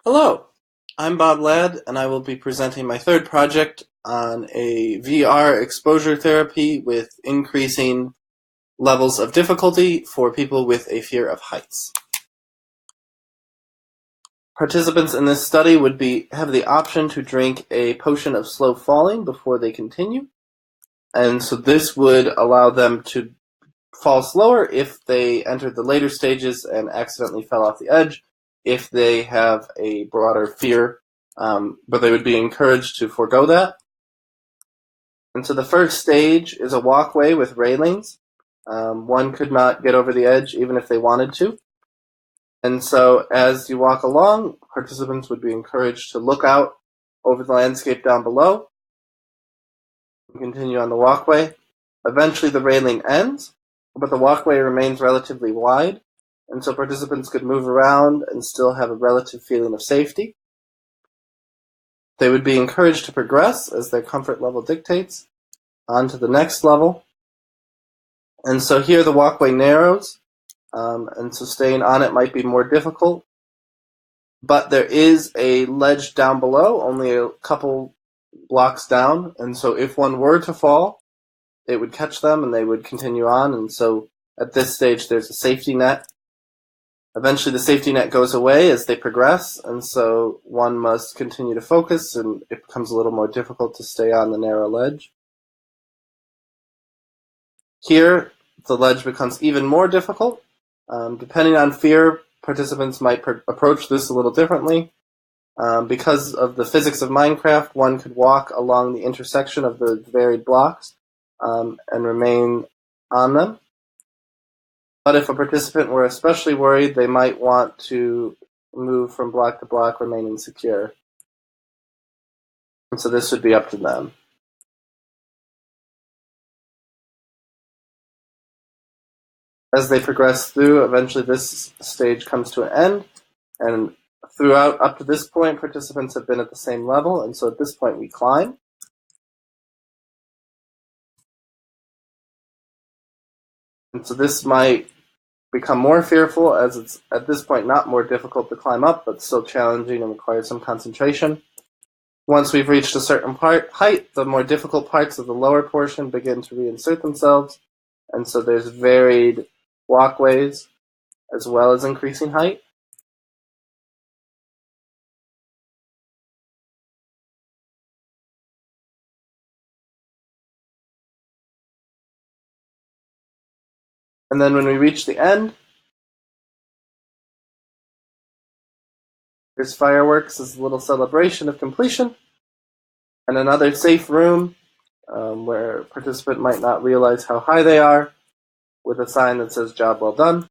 Hello, I'm Bob Ladd, and I will be presenting my third project on a VR exposure therapy with increasing levels of difficulty for people with a fear of heights. Participants in this study would have the option to drink a potion of slow falling before they continue, and so this would allow them to fall slower if they entered the later stages and accidentally fell off the edge, if they have a broader fear, but they would be encouraged to forego that. And so the first stage is a walkway with railings. One could not get over the edge even if they wanted to. And so as you walk along, participants would be encouraged to look out over the landscape down below and continue on the walkway. Eventually the railing ends, but the walkway remains relatively wide, and so participants could move around and still have a relative feeling of safety. They would be encouraged to progress as their comfort level dictates on to the next level. And so here the walkway narrows, and so staying on it might be more difficult. But there is a ledge down below, only a couple blocks down, and so if one were to fall, it would catch them and they would continue on. And so at this stage there's a safety net. Eventually the safety net goes away as they progress, and so one must continue to focus, and it becomes a little more difficult to stay on the narrow ledge. Here the ledge becomes even more difficult. Depending on fear, participants might approach this a little differently. Because of the physics of Minecraft, one could walk along the intersection of the varied blocks and remain on them. But if a participant were especially worried, they might want to move from block to block, remaining secure. And so this would be up to them. As they progress through, eventually this stage comes to an end, and throughout up to this point, participants have been at the same level, and so at this point we climb. And so this might become more fearful, as it's at this point not more difficult to climb up, but still challenging and requires some concentration. Once we've reached a certain height, the more difficult parts of the lower portion begin to reinsert themselves, and so there's varied walkways as well as increasing height. And then when we reach the end, there's fireworks as a little celebration of completion, and another safe room where a participant might not realize how high they are, with a sign that says "Job well done."